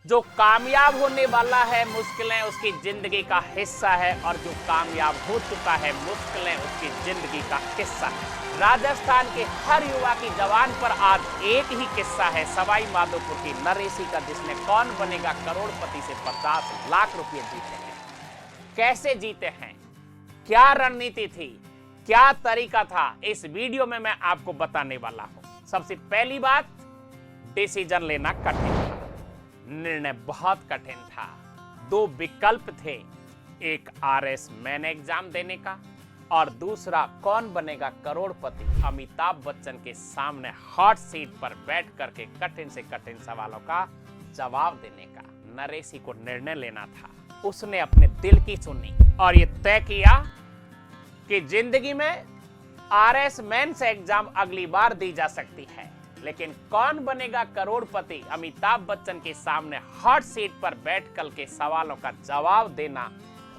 जो कामयाब होने वाला है मुश्किलें उसकी जिंदगी का हिस्सा है, और जो कामयाब हो चुका है मुश्किलें उसकी जिंदगी का हिस्सा है। राजस्थान के हर युवा की जवान पर आज एक ही किस्सा है सवाई माधोपुर की नरेसी का, जिसने कौन बनेगा करोड़पति से 50 लाख रुपए जीते हैं। कैसे जीते हैं, क्या रणनीति थी, क्या तरीका था, इस वीडियो में मैं आपको बताने वाला हूं। सबसे पहली बात, डिसीजन लेना कठिन था, निर्णय बहुत कठिन था। दो विकल्प थे, एक आरएस मैन एग्जाम देने का और दूसरा कौन बनेगा करोड़पति अमिताभ बच्चन के सामने हॉट सीट पर बैठ करके कठिन से कठिन सवालों का जवाब देने का। नरेसी को निर्णय लेना था, उसने अपने दिल की सुनी और ये तय किया कि जिंदगी में आरएस मेंस एग्जाम अगली बार दी जा सकती है, लेकिन कौन बनेगा करोड़पति अमिताभ बच्चन के सामने हॉट सीट पर बैठ कर के सवालों का जवाब देना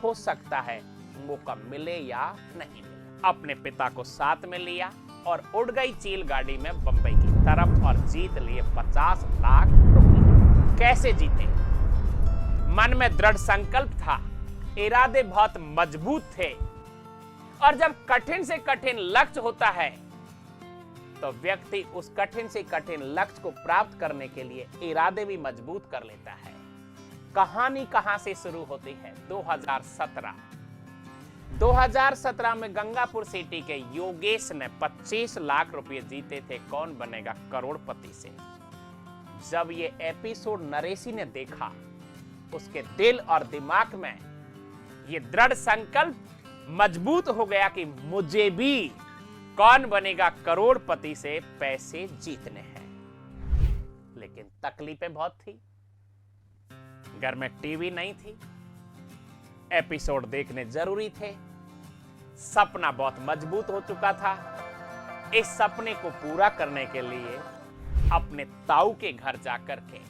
हो सकता है मौका मिले या नहीं मिले। अपने पिता को साथ में लिया और उड़ गई चील गाड़ी में बंबई की तरफ और जीत लिए 50 लाख रुपए। कैसे जीते? मन में दृढ़ संकल्प था, इरादे बहुत मजबूत थे, और जब कठिन से कठिन लक्ष्य होता है तो व्यक्ति उस कठिन से कठिन लक्ष्य को प्राप्त करने के लिए इरादे भी मजबूत कर लेता है। कहानी कहां से शुरू होती है? 2017 में गंगापुर सिटी के योगेश ने 25 लाख रुपए जीते थे कौन बनेगा करोड़पति से। जब ये एपिसोड नरेसी ने देखा, उसके दिल और दिमाग में ये दृढ़ संकल्प मजबूत हो गया कि मुझे भी कौन बनेगा करोड़पति से पैसे जीतने हैं। लेकिन तकलीफें बहुत थी, घर में टीवी नहीं थी, एपिसोड देखने जरूरी थे, सपना बहुत मजबूत हो चुका था। इस सपने को पूरा करने के लिए अपने ताऊ के घर जाकर के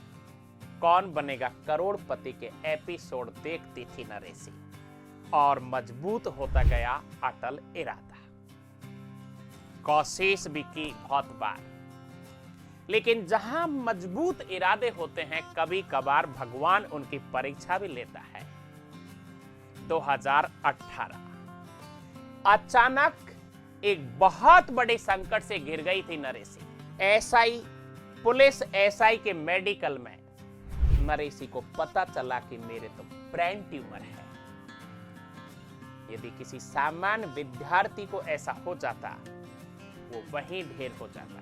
कौन बनेगा करोड़पति के एपिसोड देखती थी नरेसी, और मजबूत होता गया अटल इरादा। कोशिश भी की बहुत बार, लेकिन जहां मजबूत इरादे होते हैं कभी कभार भगवान उनकी परीक्षा भी लेता है। 2018 अचानक एक बहुत बड़े संकट से घिर गई थी नरेसी। एसआई, पुलिस एसआई के मेडिकल में नरेसी को पता चला कि मेरे तो ब्रेन ट्यूमर है। यदि किसी सामान्य विद्यार्थी को ऐसा हो जाता वो वहीं ढेर हो जाता,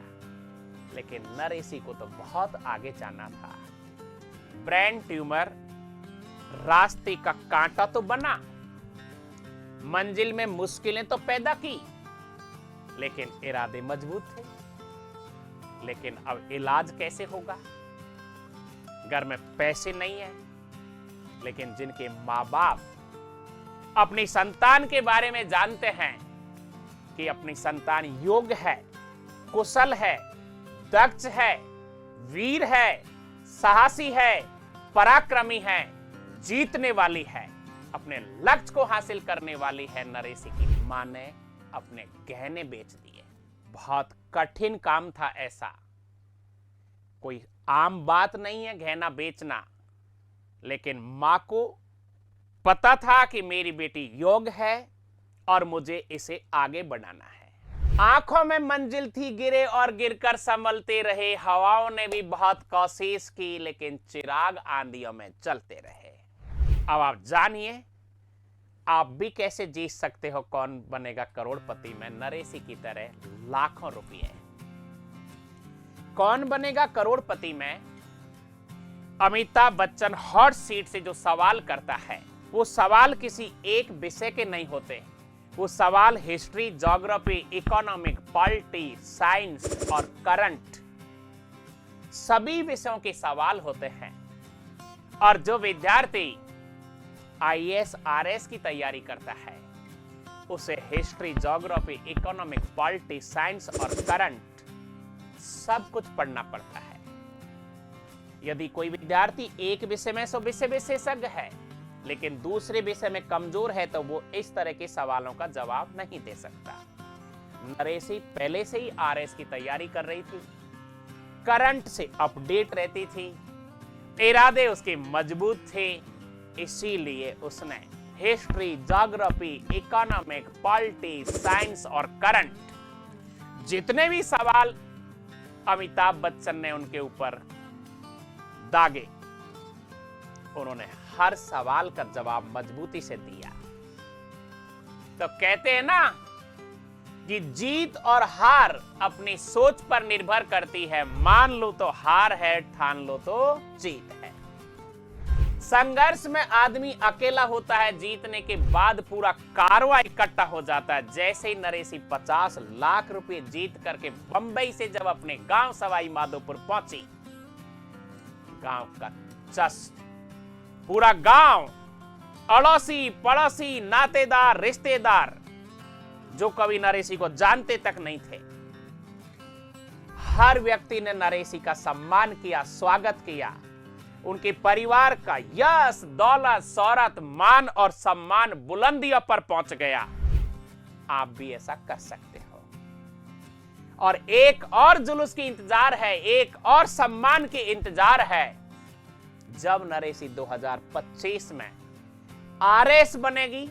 लेकिन नरेसी को तो बहुत आगे जाना था। ब्रेन ट्यूमर रास्ते का कांटा तो बना, मंजिल में मुश्किलें तो पैदा की, लेकिन इरादे मजबूत थे। लेकिन अब इलाज कैसे होगा? घर में पैसे नहीं है, लेकिन जिनके माँ बाप अपनी संतान के बारे में जानते हैं कि अपनी संतान योग्य है, कुशल है, दक्ष है, वीर है, साहसी है, पराक्रमी है, जीतने वाली है, अपने लक्ष्य को हासिल करने वाली है, नरेसी की मां ने अपने गहने बेच दिए। बहुत कठिन काम था ऐसा, कोई आम बात नहीं है गहना बेचना, लेकिन मां को पता था कि मेरी बेटी योग्य है और मुझे इसे आगे बढ़ाना है। आंखों में मंजिल थी, गिरे और गिरकर संभलते रहे। हवाओं ने भी बहुत कोशिश की, लेकिन चिराग आंधियों में चलते रहे। अब आप जानिए आप भी कैसे जीत सकते हो कौन बनेगा करोड़पति में नरेसी की तरह लाखों रुपए। कौन बनेगा करोड़पति में अमिताभ बच्चन हॉट सीट से जो सवाल करता है, वो सवाल किसी एक विषय के नहीं होते। वो सवाल history, geography, economic, polity, science और करंट सभी विषयों के सवाल होते हैं। और जो विद्यार्थी आईएएस, आरएस की तैयारी करता है उसे history, geography, economic, polity, science और करंट सब कुछ पढ़ना पड़ता है। यदि कोई विद्यार्थी एक विषय में विशेषज्ञ है लेकिन दूसरे विषय में कमजोर है तो वो इस तरह के सवालों का जवाब नहीं दे सकता। नरेसी पहले से ही आरएस की तैयारी कर रही थी, करंट से अपडेट रहती थी इरादे उसके मजबूत थे, इसीलिए उसने history, geography, economic, polity, science और करंट जितने भी सवाल अमिताभ बच्चन ने उनके ऊपर दागे, उन्होंने हर सवाल का जवाब मजबूती से दिया। तो कहते हैं ना कि जीत और हार अपनी सोच पर निर्भर करती है। मान लो तो हार है, ठान लो तो जीत है। संघर्ष में आदमी अकेला होता है, जीतने के बाद पूरा कारवा इकट्ठा हो जाता है। जैसे ही नरेशी 50 लाख रुपए जीत करके बंबई से जब अपने गांव सवाई माधोपुर पहुंची, गांव का जश्न, पूरा गांव, अड़ोसी पड़ोसी, नातेदार, रिश्तेदार जो कभी नरेशी को जानते तक नहीं थे, हर व्यक्ति ने नरेशी का सम्मान किया, स्वागत किया। उनके परिवार का यश, दौलत, शौहरत, मान और सम्मान बुलंदियों पर पहुंच गया। आप भी ऐसा कर सकते हो। और एक और जुलूस की इंतजार है, एक और सम्मान की इंतजार है। जब नरेशी 2025 में आरएस बनेगी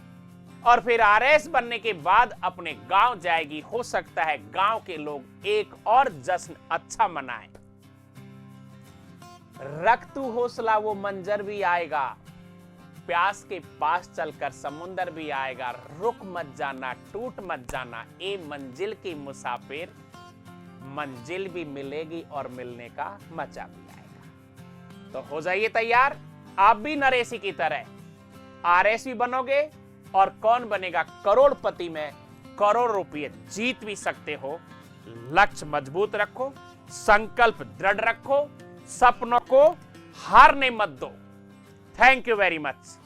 और फिर आरएस बनने के बाद अपने गांव जाएगी, हो सकता है गांव के लोग एक और जश्न अच्छा मनाएं। रख तू हौसला, वो मंजर भी आएगा। प्यास के पास चलकर समुंदर भी आएगा। रुक मत जाना, टूट मत जाना, ए मंजिल की मुसाफिर, मंजिल भी मिलेगी और मिलने का मजा भी आएगा। तो हो जाइए तैयार, आप भी नरेशी की तरह आरएस भी बनोगे और कौन बनेगा करोड़पति में करोड़ रुपये जीत भी सकते हो। लक्ष्य मजबूत रखो, संकल्प दृढ़ रखो, सपनों को हारने मत दो। Thank you very much.